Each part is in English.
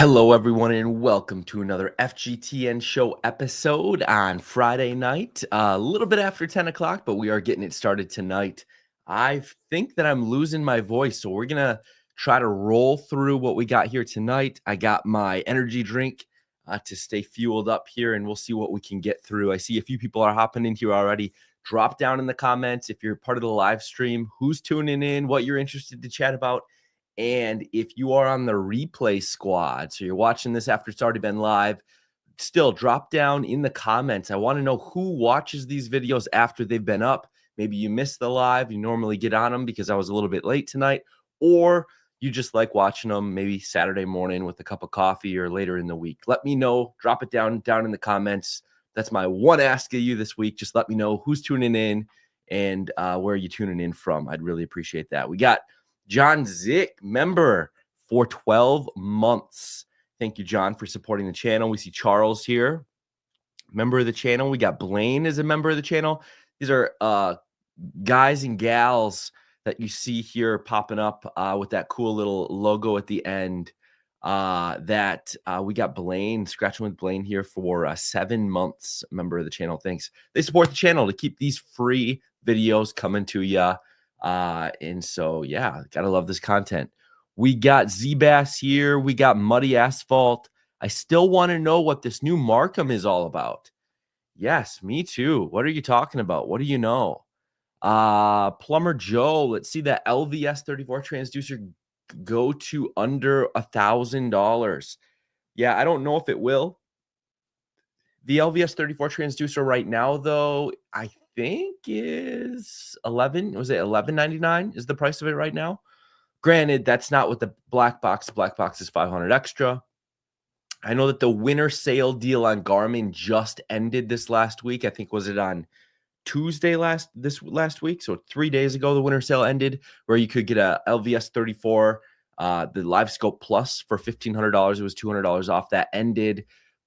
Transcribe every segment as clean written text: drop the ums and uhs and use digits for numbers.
Hello, everyone, and welcome to another FGTN show episode on Friday night. A little bit after 10 o'clock, but we are getting it started tonight. I think that I'm losing my voice, so we're going to try to roll through what we got here tonight. I got my energy drink to stay fueled up here, and we'll see what we can get through. I see a few people are hopping in here already. Drop down in the comments if you're part of the live stream, who's tuning in, what you're interested to chat about. And if you are on the replay squad, so you're watching this after it's already been live, still drop down in the comments. I want to know who watches these videos after they've been up. Maybe you missed the live. You normally get on them because I was a little bit late tonight, or you just like watching them maybe Saturday morning with a cup of coffee or later in the week. Let me know. Drop it down in the comments. That's my one ask of you this week. Just let me know who's tuning in and where you're tuning in from. I'd really appreciate that. We got John Zick, member for 12 months. Thank you, John, for supporting the channel. We see Charles here, member of the channel. We got Blaine as a member of the channel. These are guys and gals that you see here popping up with that cool little logo at the end. We got Blaine, Scratching with Blaine here for 7 months, member of the channel. Thanks. They support the channel to keep these free videos coming to you. And so, yeah, gotta love this content. We got Z-Bass here. We got Muddy Asphalt. I still want to know what this new Markham is all about. Yes, me too. What are you talking about? What do you know? Plumber Joe, let's see that LVS 34 transducer go to under $1,000. Yeah, I don't know if it will. The LVS 34 transducer right now, though, I think is $11.99 is the price of it right now. Granted, that's not with the black box. The black box is $500 extra. I know that the winter sale deal on Garmin just ended this last week. I think was it on Tuesday last week. So 3 days ago, the winter sale ended where you could get a LVS 34, the Live Scope Plus for $1,500. It was $200 off. That ended,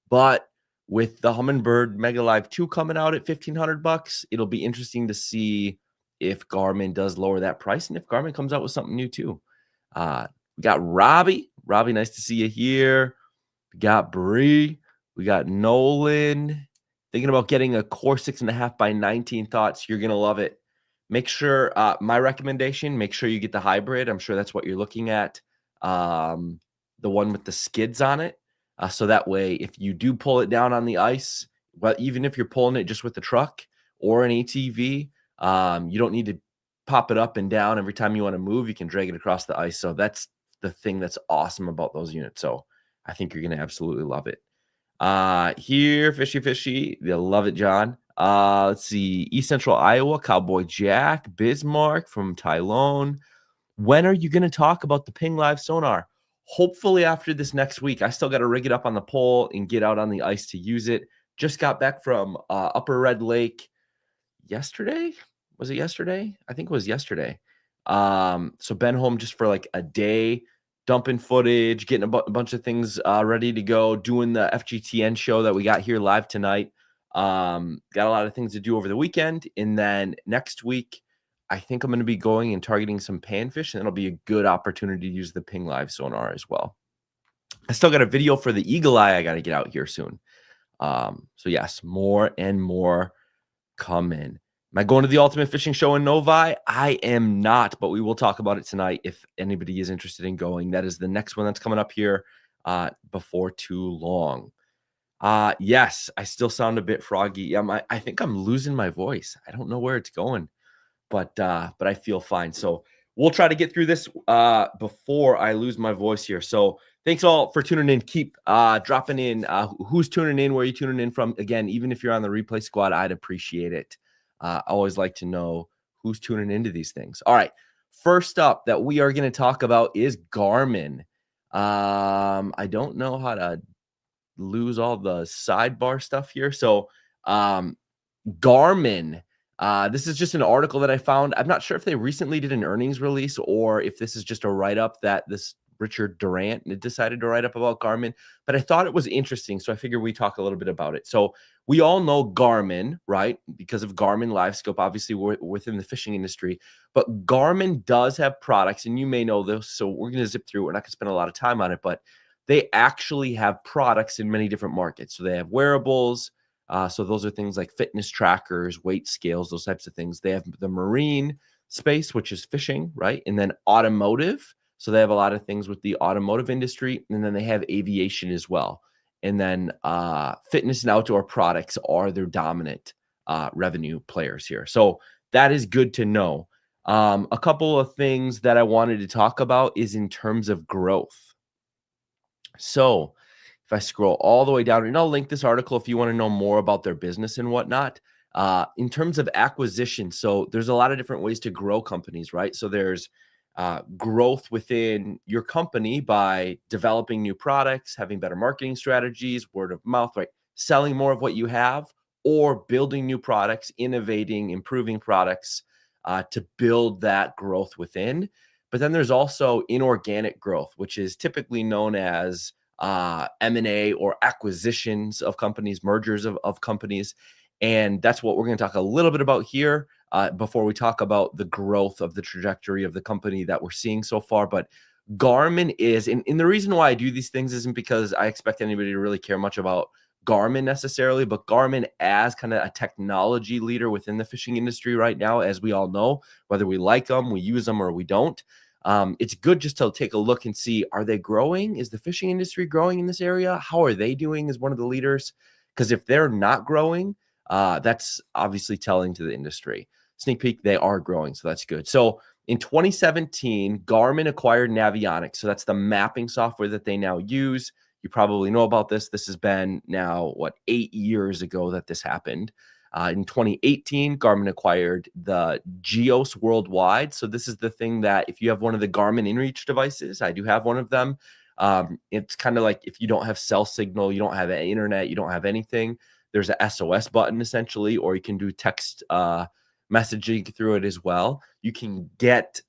but with the Humminbird Mega Live 2 coming out at $1,500, it'll be interesting to see if Garmin does lower that price and if Garmin comes out with something new too. We got Robbie. Robbie, nice to see you here. We got Bree. We got Nolan. Thinking about getting a Core 6.5 by 19 thoughts. You're going to love it. Make sure, my recommendation, make sure you get the hybrid. I'm sure that's what you're looking at. The one with the skids on it. So that way, if you do pull it down on the ice, well, even if you're pulling it just with the truck or an ATV, you don't need to pop it up and down every time you want to move. You can drag it across the ice. So that's the thing that's awesome about those units. So I think you're going to absolutely love it. Here, Fishy. They'll love it, John. Let's see. East Central Iowa, Cowboy Jack, Bismarck from Tylone. When are you going to talk about the Ping Live sonar? Hopefully after this next week. I still got to rig it up on the pole and get out on the ice to use it. Just got back from Upper Red Lake yesterday. Was it yesterday? I think it was yesterday. So been home just for like a day, dumping footage, getting a bunch of things ready to go, doing the FGTN show that we got here live tonight. Got a lot of things to do over the weekend. And then next week, I think I'm going to be going and targeting some panfish, and it'll be a good opportunity to use the Ping Live sonar as well. I still got a video for the Eagle Eye I got to get out here soon. So yes, more and more coming. Am I going to the Ultimate Fishing Show in Novi? I am not, but we will talk about it tonight if anybody is interested in going. That is the next one that's coming up here before too long. Yes, I still sound a bit froggy. I think I'm losing my voice. I don't know where it's going, but I feel fine. So we'll try to get through this before I lose my voice here. So thanks all for tuning in. Keep dropping in. Who's tuning in? Where are you tuning in from? Again, even if you're on the replay squad, I'd appreciate it. I always like to know who's tuning into these things. All right. First up that we are going to talk about is Garmin. I don't know how to lose all the sidebar stuff here. So Garmin, this is just an article that I found. I'm not sure if they recently did an earnings release or if this is just a write-up that this Richard Durant decided to write up about Garmin, but I thought it was interesting. So I figured we talk a little bit about it. So we all know Garmin, right? Because of Garmin Live Scope, obviously we're within the fishing industry, but Garmin does have products, and you may know this. So we're going to zip through. We're not going to spend a lot of time on it, but they actually have products in many different markets. So they have wearables. So those are things like fitness trackers, weight scales, those types of things. They have the marine space, which is fishing, right? And then automotive. So they have a lot of things with the automotive industry. And then they have aviation as well. And then fitness and outdoor products are their dominant revenue players here. So that is good to know. A couple of things that I wanted to talk about is in terms of growth. So if I scroll all the way down, and I'll link this article if you want to know more about their business and whatnot. In terms of acquisition, so there's a lot of different ways to grow companies, right? So there's growth within your company by developing new products, having better marketing strategies, word of mouth, right? Selling more of what you have, or building new products, innovating, improving products to build that growth within. But then there's also inorganic growth, which is typically known as M&A or acquisitions of companies, mergers of companies. And that's what we're going to talk a little bit about here before we talk about the growth of the trajectory of the company that we're seeing so far. But Garmin is, and the reason why I do these things isn't because I expect anybody to really care much about Garmin necessarily, but Garmin as kind of a technology leader within the fishing industry right now, as we all know, whether we like them, we use them, or we don't. It's good just to take a look and see, are they growing? Is the fishing industry growing in this area? How are they doing as one of the leaders? Because if they're not growing, that's obviously telling to the industry. Sneak peek, they are growing, so that's good. So in 2017, Garmin acquired Navionics. So that's the mapping software that they now use. You probably know about this. This has been now, 8 years ago that this happened. In 2018, Garmin acquired the Geos Worldwide. So this is the thing that if you have one of the Garmin InReach devices, I do have one of them. It's kind of like if you don't have cell signal, you don't have internet, you don't have anything, there's a SOS button essentially, or you can do text messaging through it as well. You can get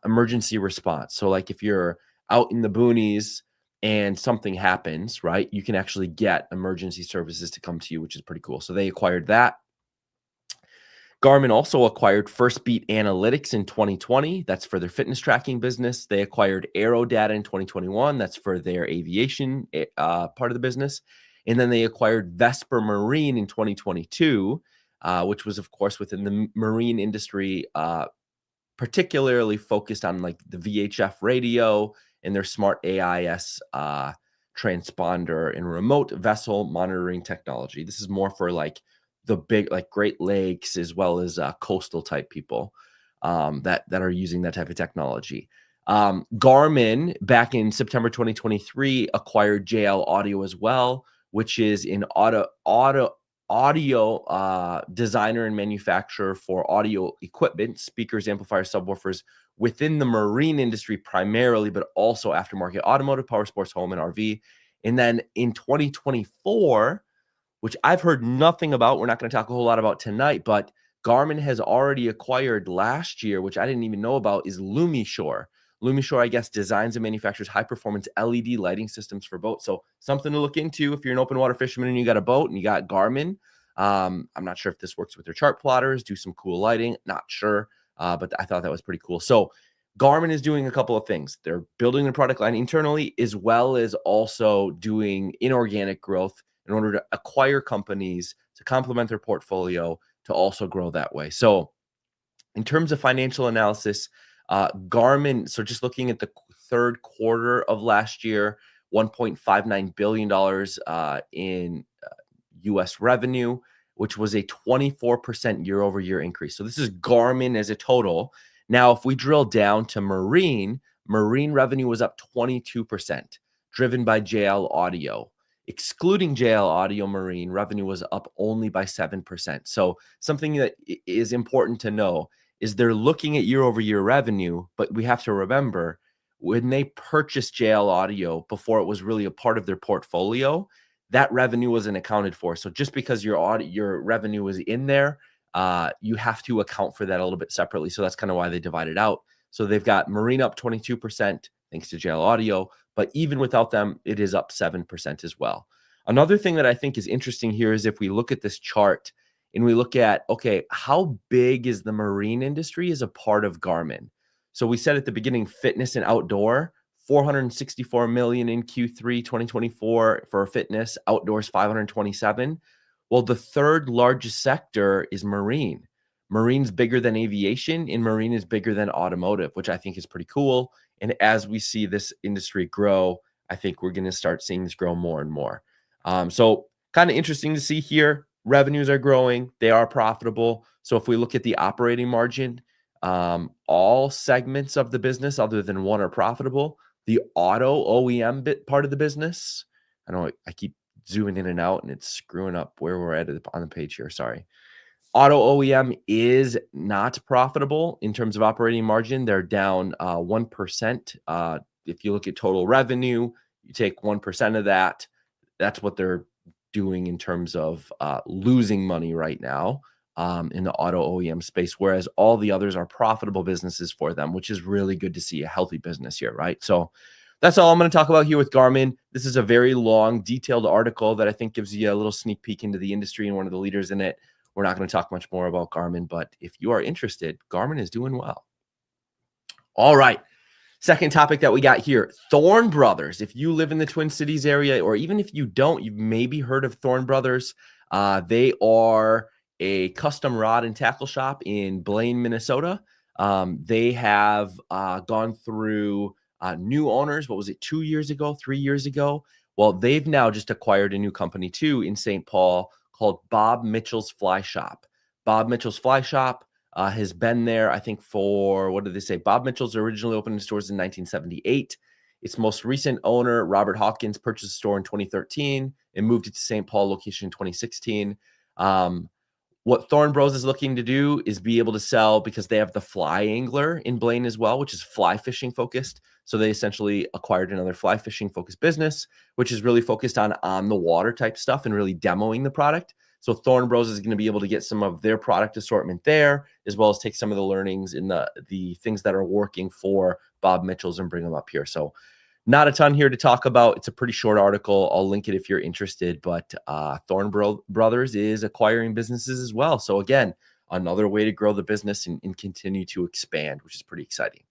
emergency response. So like if you're out in the boonies and something happens, right, you can actually get emergency services to come to you, which is pretty cool. So they acquired that. Garmin also acquired First Beat Analytics in 2020. That's for their fitness tracking business. They acquired AeroData in 2021. That's for their aviation part of the business. And then they acquired Vesper Marine in 2022, which was, of course, within the marine industry, particularly focused on like the VHF radio and their smart AIS transponder and remote vessel monitoring technology. This is more for like the big, like Great Lakes, as well as coastal type people that are using that type of technology. Garmin back in September 2023 acquired JL Audio as well, which is an audio designer and manufacturer for audio equipment, speakers, amplifiers, subwoofers within the marine industry primarily, but also aftermarket automotive, power sports, home, and RV. And then in 2024, which I've heard nothing about, we're not going to talk a whole lot about tonight, but Garmin has already acquired last year, which I didn't even know about, is Lumishore. Lumishore, I guess, designs and manufactures high-performance LED lighting systems for boats. So something to look into if you're an open water fisherman and you got a boat and you got Garmin. I'm not sure if this works with their chart plotters, do some cool lighting, not sure, but I thought that was pretty cool. So Garmin is doing a couple of things. They're building the product line internally, as well as also doing inorganic growth in order to acquire companies to complement their portfolio to also grow that way. So in terms of financial analysis, Garmin, so just looking at the third quarter of last year, $1.59 billion in US revenue, which was a 24% year over year increase. So this is Garmin as a total. Now, if we drill down to marine revenue was up 22%, driven by JL Audio. Excluding JL Audio, marine revenue was up only by 7%. So something that is important to know is they're looking at year over year revenue, but we have to remember when they purchased JL Audio before it was really a part of their portfolio, that revenue wasn't accounted for. So just because your revenue was in there, you have to account for that a little bit separately. So that's kind of why they divide it out. So they've got marine up 22% thanks to JL Audio, but even without them, it is up 7% as well. Another thing that I think is interesting here is if we look at this chart and we look at, okay, how big is the marine industry as a part of Garmin? So we said at the beginning, fitness and outdoor, 464 million in Q3 2024 for fitness, outdoors 527. Well, the third largest sector is marine. Marine's bigger than aviation, and marine is bigger than automotive, which I think is pretty cool. And as we see this industry grow, I think we're going to start seeing this grow more and more. So kind of interesting to see here. Revenues are growing. They are profitable. So if we look at the operating margin, all segments of the business other than one are profitable. The auto OEM bit part of the business, I know I keep zooming in and out and it's screwing up where we're at on the page here. Sorry. Auto OEM is not profitable in terms of operating margin. They're down 1%. If you look at total revenue, you take 1% of that. That's what they're doing in terms of losing money right now in the auto OEM space, whereas all the others are profitable businesses for them, which is really good to see a healthy business here, right? So that's all I'm going to talk about here with Garmin. This is a very long, detailed article that I think gives you a little sneak peek into the industry and one of the leaders in it. We're not going to talk much more about Garmin, but if you are interested, Garmin is doing well. All right. Second topic that we got here, Thorn Brothers. If you live in the Twin Cities area, or even if you don't, you've maybe heard of Thorn Brothers. They are a custom rod and tackle shop in Blaine, Minnesota. They have gone through new owners. What was it, 2 years ago, 3 years ago? Well, they've now just acquired a new company too in St. Paul called Bob Mitchell's Fly Shop. Bob Mitchell's Fly Shop has been there, I think, for, what did they say? Bob Mitchell's originally opened in stores in 1978. Its most recent owner, Robert Hawkins, purchased the store in 2013 and moved it to St. Paul location in 2016. What Thorn Bros is looking to do is be able to sell, because they have the fly angler in Blaine as well, which is fly fishing focused. So they essentially acquired another fly fishing focused business, which is really focused on the water type stuff and really demoing the product. So Thorn Bros is going to be able to get some of their product assortment there, as well as take some of the learnings in the things that are working for Bob Mitchell's and bring them up here. So not a ton here to talk about. It's a pretty short article. I'll link it if you're interested. But Thorn Brothers is acquiring businesses as well. So again, another way to grow the business and continue to expand, which is pretty exciting.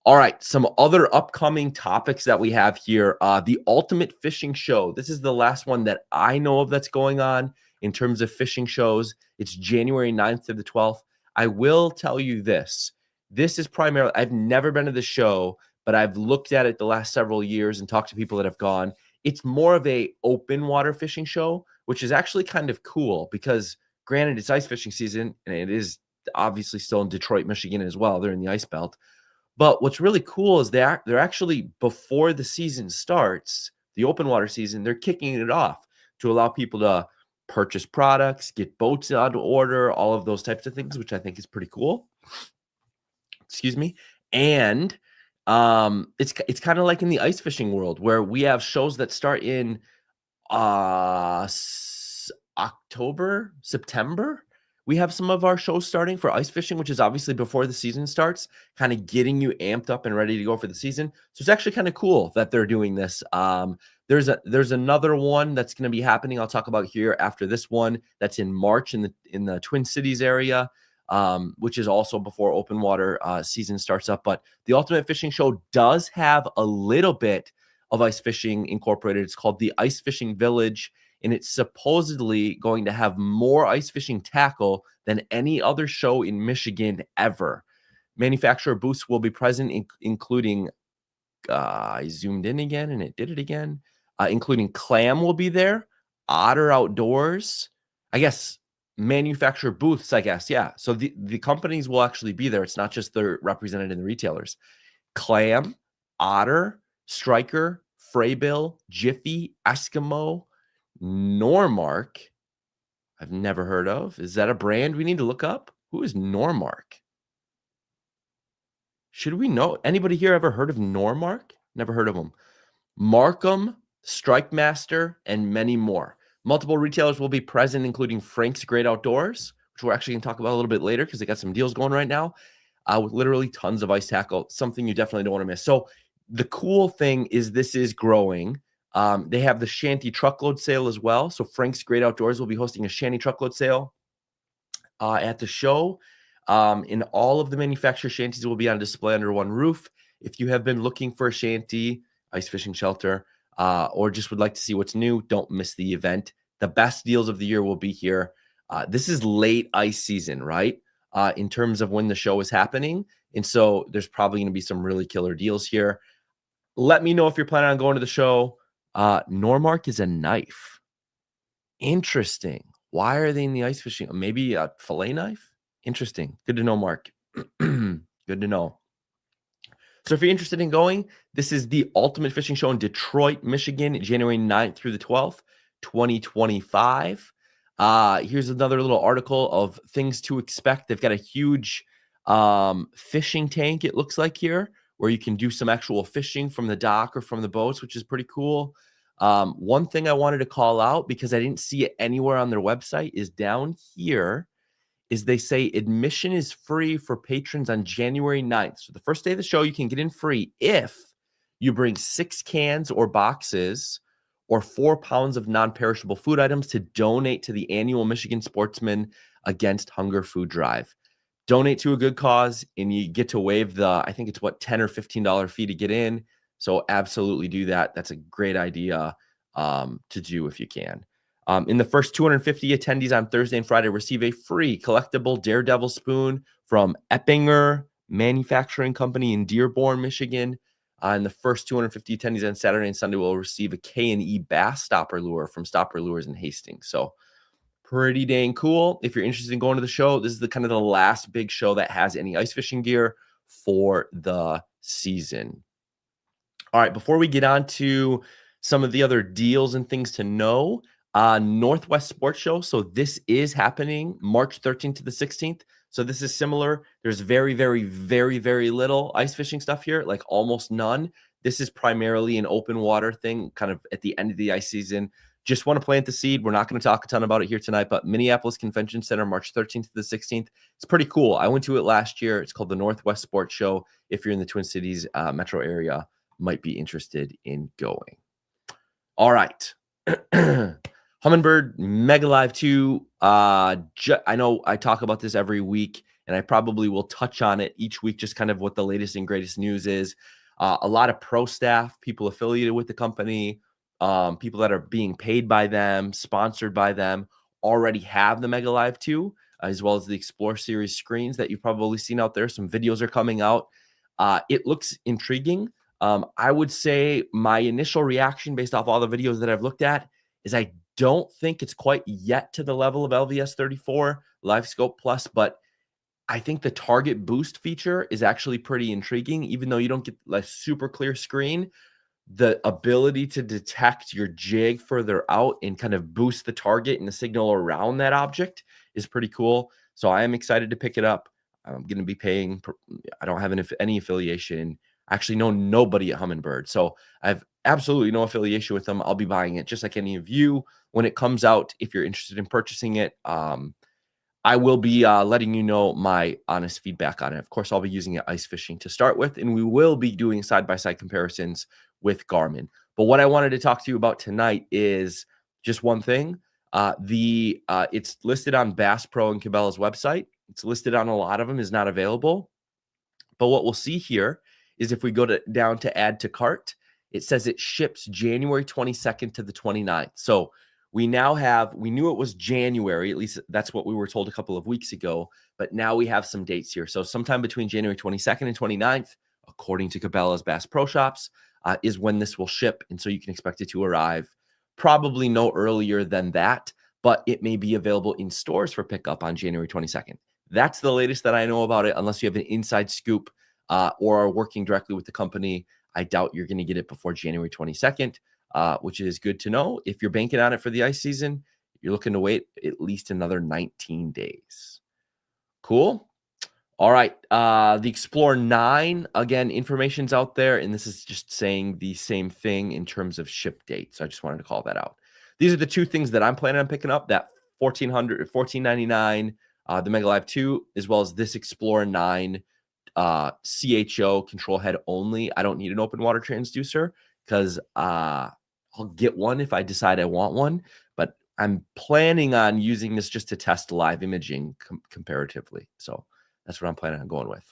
All right, some other upcoming topics that we have here. The Ultimate Fishing Show. This is the last one that I know of that's going on in terms of fishing shows. It's January 9th to the 12th. I will tell you this. This is primarily, I've never been to the show, but I've looked at it the last several years and talked to people that have gone. It's more of a open water fishing show, which is actually kind of cool because, granted, it's ice fishing season, and it is obviously still in Detroit, Michigan as well. They're in the ice belt. But what's really cool is they're actually, before the season starts, the open water season, they're kicking it off to allow people to purchase products, get boats out of order, all of those types of things, which I think is pretty cool. Excuse me. And it's kind of like in the ice fishing world, where we have shows that start in October, September. We have some of our shows starting for ice fishing, which is obviously before the season starts, kind of getting you amped up and ready to go for the season. So it's actually kind of cool that they're doing this. There's another one that's going to be happening. I'll talk about here after this one. That's in March in the Twin Cities area, which is also before open water season starts up. But the Ultimate Fishing Show does have a little bit of ice fishing incorporated. It's called the Ice Fishing Village, and it's supposedly going to have more ice fishing tackle than any other show in Michigan ever. Manufacturer booths will be present, including, I zoomed in again and it did it again, including Clam will be there, Otter Outdoors, I guess, manufacturer booths, I guess, yeah. So the companies will actually be there. It's not just they're represented in the retailers. Clam, Otter, Striker, Freybill, Jiffy, Eskimo, Normark, I've never heard of. Is that a brand we need to look up? Who is Normark? Should we know? Anybody here ever heard of Normark? Never heard of them. Markham, Strike Master, and many more. Multiple retailers will be present, including Frank's Great Outdoors, which we're actually going to talk about a little bit later because they got some deals going right now, with literally tons of ice tackle, something you definitely don't want to miss. So the cool thing is this is growing. They have the Shanty Truckload Sale as well. So Frank's Great Outdoors will be hosting a Shanty Truckload Sale at the show. And all of the manufacturer shanties will be on display under one roof. If you have been looking for a shanty, ice fishing shelter, or just would like to see what's new, don't miss the event. The best deals of the year will be here. This is late ice season, right? In terms of when the show is happening. And so there's probably going to be some really killer deals here. Let me know if you're planning on going to the show. Normark is a knife. Interesting. Why are they in the ice fishing? Maybe a fillet knife? Interesting. Good to know, Mark. Good to know. So if you're interested in going, this is the Ultimate Fishing Show in Detroit, Michigan, January 9th through the 12th, 2025. Here's another little article of things to expect. They've got a huge fishing tank, it looks like here, where you can do some actual fishing from the dock or from the boats, which is pretty cool. One thing I wanted to call out, because I didn't see it anywhere on their website, is down here is they say admission is free for patrons on January 9th. So the first day of the show, you can get in free if you bring 6 cans or boxes or 4 pounds of non-perishable food items to donate to the annual Michigan Sportsmen Against Hunger food drive. Donate to a good cause, and you get to waive the, I think it's what, $10 or $15 fee to get in. So absolutely do that. That's a great idea to do if you can. In the first 250 attendees on Thursday and Friday receive a free collectible Daredevil spoon from Eppinger Manufacturing Company in Dearborn, Michigan. And the first 250 attendees on Saturday and Sunday will receive a K&E Bass Stopper Lure from Stopper Lures in Hastings. So pretty dang cool. If you're interested in going to the show, this is the kind of the last big show that has any ice fishing gear for the season. All right, before we get on to some of the other deals and things to know, Northwest Sports Show. So this is happening March 13th to the 16th. So this is similar. There's very, very, very, very little ice fishing stuff here, like almost none. This is primarily an open water thing, kind of at the end of the ice season. Just want to plant the seed. We're not going to talk a ton about it here tonight, but Minneapolis Convention Center, March 13th to the 16th. It's pretty cool. I went to it last year. It's called the Northwest Sports Show. If you're in the Twin Cities metro area, might be interested in going. All right. Humminbird Mega Live 2. I know I talk about this every week, and I probably will touch on it each week, just kind of what the latest and greatest news is. A lot of pro staff, people affiliated with the company, people that are being paid by them, sponsored by them, already have the Mega Live 2, as well as the Explore Series screens that you've probably seen out there. Some videos are coming out. It looks intriguing. I would say my initial reaction based off all the videos that I've looked at is I don't think it's quite yet to the level of LVS 34 Live Scope Plus, but I think the target boost feature is actually pretty intriguing. Even though you don't get a super clear screen, the ability to detect your jig further out and kind of boost the target and the signal around that object is pretty cool. So I am excited to pick it up. I'm going to be paying. I don't have any affiliation. I actually know nobody at Humminbird. So I have absolutely no affiliation with them. I'll be buying it just like any of you when it comes out. If you're interested in purchasing it, I will be letting you know my honest feedback on it. Of course, I'll be using it ice fishing to start with, and we will be doing side-by-side comparisons with Garmin. But what I wanted to talk to you about tonight is just one thing. It's listed on Bass Pro and Cabela's website. It's listed on a lot of them, is not available. But what we'll see here is if we go down to add to cart, it says it ships January 22nd to the 29th. So we knew it was January, at least that's what we were told a couple of weeks ago, but now we have some dates here. So sometime between January 22nd and 29th, according to Cabela's Bass Pro Shops, is when this will ship. And so you can expect it to arrive probably no earlier than that, but it may be available in stores for pickup on January 22nd. That's the latest that I know about it, unless you have an inside scoop or are working directly with the company. I doubt you're going to get it before January 22nd, which is good to know. If you're banking on it for the ice season, you're looking to wait at least another 19 days. Cool. All right. The Explore 9, again, information's out there, and this is just saying the same thing in terms of ship date. So I just wanted to call that out. These are the two things that I'm planning on picking up, that $1,499, the Mega Live 2, as well as this Explore 9 CHO control head only. I don't need an open water transducer because I'll get one if I decide I want one, but I'm planning on using this just to test live imaging comparatively. So that's what I'm planning on going with.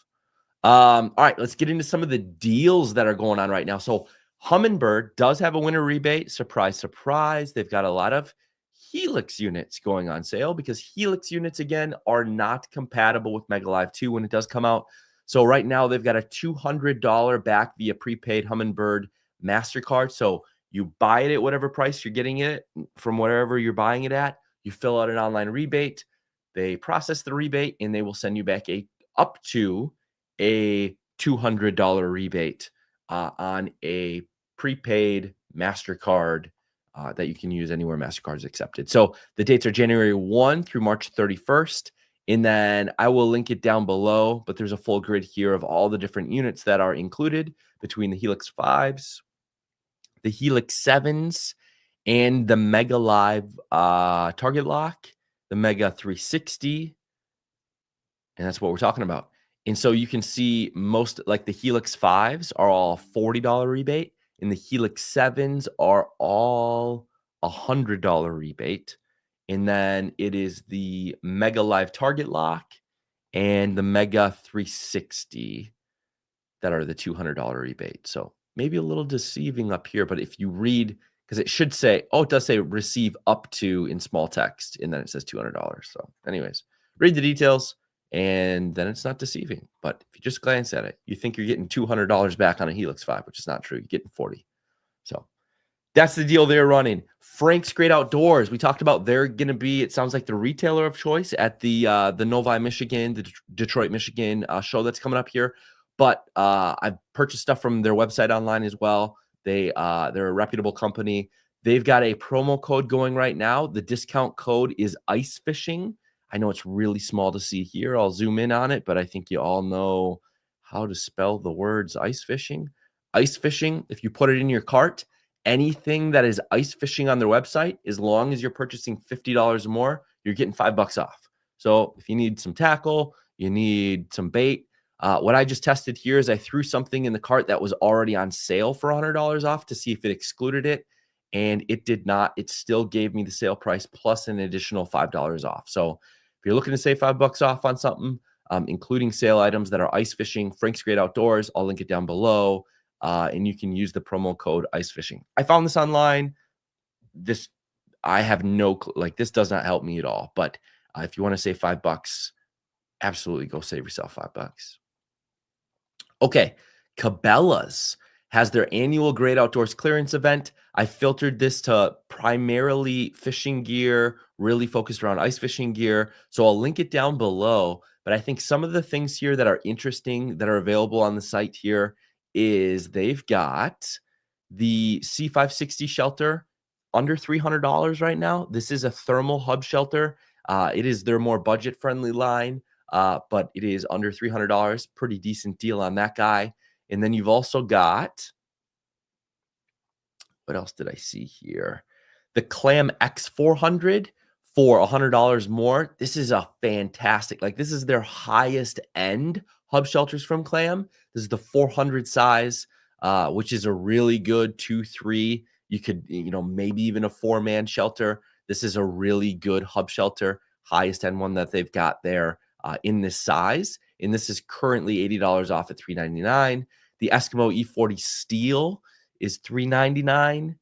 All right, let's get into some of the deals that are going on right now. So Humminbird does have a winter rebate. Surprise, surprise. They've got a lot of Helix units going on sale because Helix units, again, are not compatible with Mega Live 2 when it does come out. So right now they've got a $200 back via prepaid Humminbird MasterCard. So you buy it at whatever price you're getting it from wherever you're buying it at. You fill out an online rebate. They process the rebate and they will send you back up to a $200 rebate on a prepaid MasterCard that you can use anywhere MasterCard is accepted. So the dates are January 1 through March 31st. And then I will link it down below, but there's a full grid here of all the different units that are included between the Helix 5s, the Helix 7s, and the Mega Live Target Lock, the Mega 360, and that's what we're talking about. And so you can see most like the Helix 5s are all $40 rebate, and the Helix 7s are all $100 rebate. And then it is the Mega Live Target Lock and the Mega 360 that are the $200 rebate. So maybe a little deceiving up here, but if you read, because it should say, oh, it does say receive up to in small text, and then it says $200. So anyways, read the details, and then it's not deceiving. But if you just glance at it, you think you're getting $200 back on a Helix 5, which is not true. You're getting 40. So that's the deal they're running. Frank's Great Outdoors. We talked about they're going to be, it sounds like the retailer of choice at the Novi, Michigan, the Detroit, Michigan show that's coming up here. But I've purchased stuff from their website online as well. They're a reputable company. They've got a promo code going right now. The discount code is ice fishing. I know it's really small to see here. I'll zoom in on it, but I think you all know how to spell the words ice fishing. Ice fishing, if you put it in your cart, anything that is ice fishing on their website, as long as you're purchasing $50 or more, you're getting $5 off. So if you need some tackle, you need some bait. What I just tested here is I threw something in the cart that was already on sale for $100 off to see if it excluded it. And it did not. It still gave me the sale price plus an additional $5 off. So if you're looking to save $5 off on something, including sale items that are ice fishing, Frank's Great Outdoors, I'll link it down below. And you can use the promo code ice fishing. I found this online. I have no clue. Like, this does not help me at all. But if you want to save $5, absolutely go save yourself $5. Okay, Cabela's has their annual Great Outdoors clearance event. I filtered this to primarily fishing gear, really focused around ice fishing gear. So I'll link it down below. But I think some of the things here that are interesting that are available on the site here is they've got the C560 shelter under $300 right now. This is a thermal hub shelter. It is their more budget-friendly line. But it is under $300. Pretty decent deal on that guy. And then you've also got, what else did I see here? The Clam X400 for $100 more. This is a fantastic, like, this is their highest end hub shelters from Clam. This is the 400 size, which is a really good 2-3. You could, maybe even a 4-man shelter. This is a really good hub shelter, highest end one that they've got there. In this size, and this is currently $80 off at $399. The Eskimo E40 Steel is $399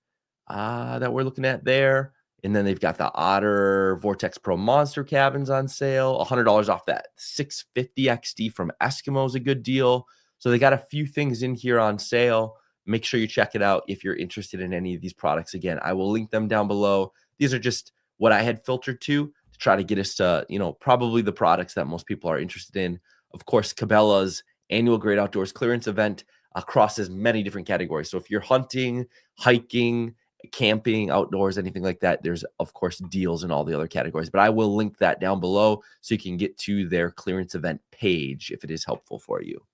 that we're looking at there. And then they've got the Otter Vortex Pro Monster cabins on sale, $100 off that 650 XD from Eskimo is a good deal. So they got a few things in here on sale. Make sure you check it out if you're interested in any of these products. Again, I will link them down below. These are just what I had filtered to try to get us to, probably the products that most people are interested in. Of course, Cabela's annual Great Outdoors clearance event crosses many different categories. So if you're hunting, hiking, camping, outdoors, anything like that, there's, of course, deals in all the other categories. But I will link that down below so you can get to their clearance event page if it is helpful for you.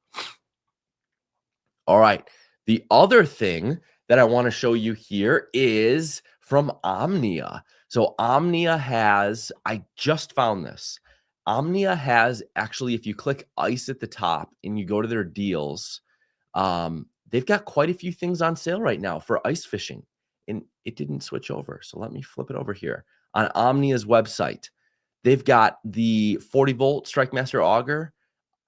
All right. The other thing that I want to show you here is from Omnia. So Omnia has, I just found this. Omnia has actually, if you click ice at the top and you go to their deals, they've got quite a few things on sale right now for ice fishing. And it didn't switch over. So let me flip it over here. On Omnia's website, they've got the 40 volt Strike Master auger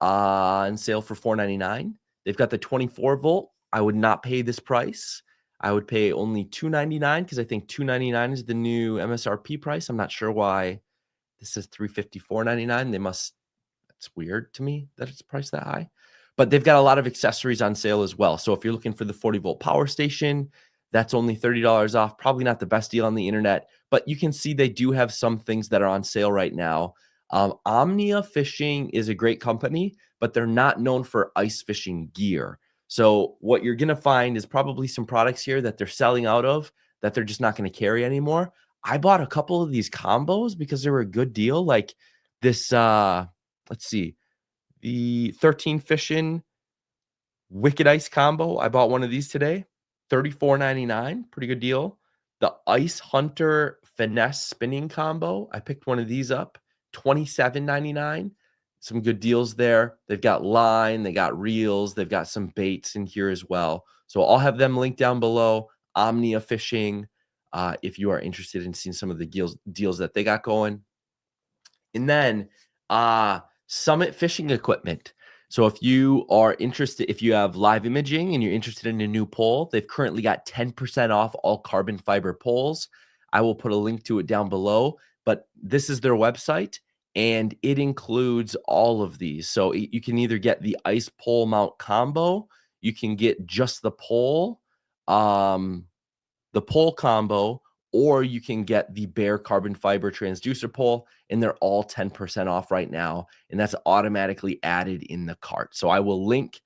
on sale for $4.99. They've got the 24 volt. I would not pay this price. I would pay only $2.99 because I think $2.99 is the new MSRP price. I'm not sure why this says $354.99. They must. It's weird to me that it's priced that high, but they've got a lot of accessories on sale as well. So if you're looking for the 40 volt power station, that's only $30 off. Probably not the best deal on the internet, but you can see they do have some things that are on sale right now. Omnia Fishing is a great company, but they're not known for ice fishing gear. So what you're going to find is probably some products here that they're selling out of that they're just not going to carry anymore. I bought a couple of these combos because they were a good deal. Like this, let's see, the 13 Fishing Wicked Ice combo. I bought one of these today, $34.99, pretty good deal. The Ice Hunter Finesse Spinning combo. I picked one of these up, $27.99. Some good deals there. They've got line, they got reels, they've got some baits in here as well. So I'll have them linked down below. Omnia Fishing, if you are interested in seeing some of the deals that they got going. And then Summit Fishing Equipment. So if you are interested, if you have live imaging and you're interested in a new pole, they've currently got 10% off all carbon fiber poles. I will put a link to it down below, but this is their website and it includes all of these. So you can either get the ice pole mount combo, you can get just the pole combo, or you can get the bare carbon fiber transducer pole, and they're all 10% off right now, and that's automatically added in the cart. So I will link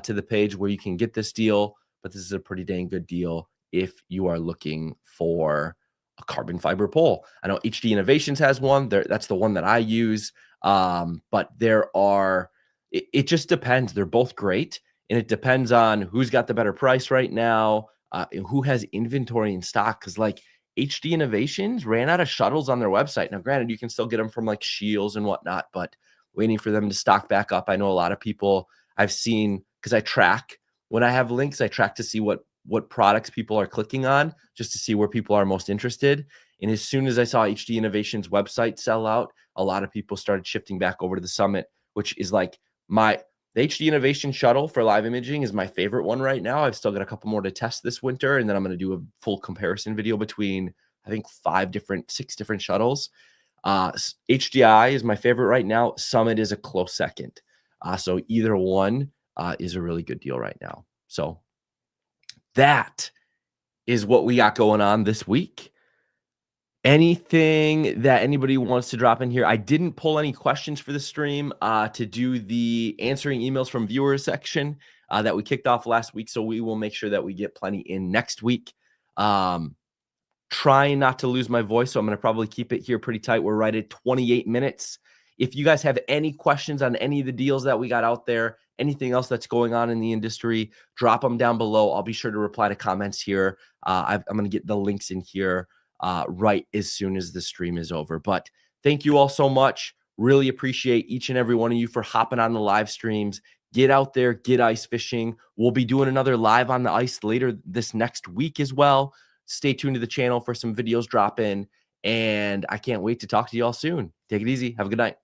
to the page where you can get this deal, but this is a pretty dang good deal if you are looking for a carbon fiber pole. I know HD Innovations has one. That's the one that I use, but it just depends. They're both great, and it depends on who's got the better price right now, and who has inventory in stock, because like HD Innovations ran out of shuttles on their website. Now, granted, you can still get them from like Shields and whatnot, but waiting for them to stock back up. I know a lot of people I've seen, because I track when I have links, I track to see what products people are clicking on, just to see where people are most interested. And as soon as I saw HD Innovations website sell out, a lot of people started shifting back over to the Summit, which is like the HD Innovation shuttle for live imaging is my favorite one right now. I've still got a couple more to test this winter, and then I'm going to do a full comparison video between, I think, 6 different shuttles. HDI is my favorite right now. Summit is a close second. So either one is a really good deal right now. So that is what we got going on this week. Anything that anybody wants to drop in here? I didn't pull any questions for the stream to do the answering emails from viewers section that we kicked off last week. So we will make sure that we get plenty in next week. Trying not to lose my voice, so I'm going to probably keep it here pretty tight. We're right at 28 minutes. If you guys have any questions on any of the deals that we got out there, anything else that's going on in the industry, drop them down below. I'll be sure to reply to comments here. I'm going to get the links in here right as soon as the stream is over. But thank you all so much. Really appreciate each and every one of you for hopping on the live streams. Get out there, get ice fishing. We'll be doing another live on the ice later this next week as well. Stay tuned to the channel for some videos drop in, and I can't wait to talk to you all soon. Take it easy. Have a good night.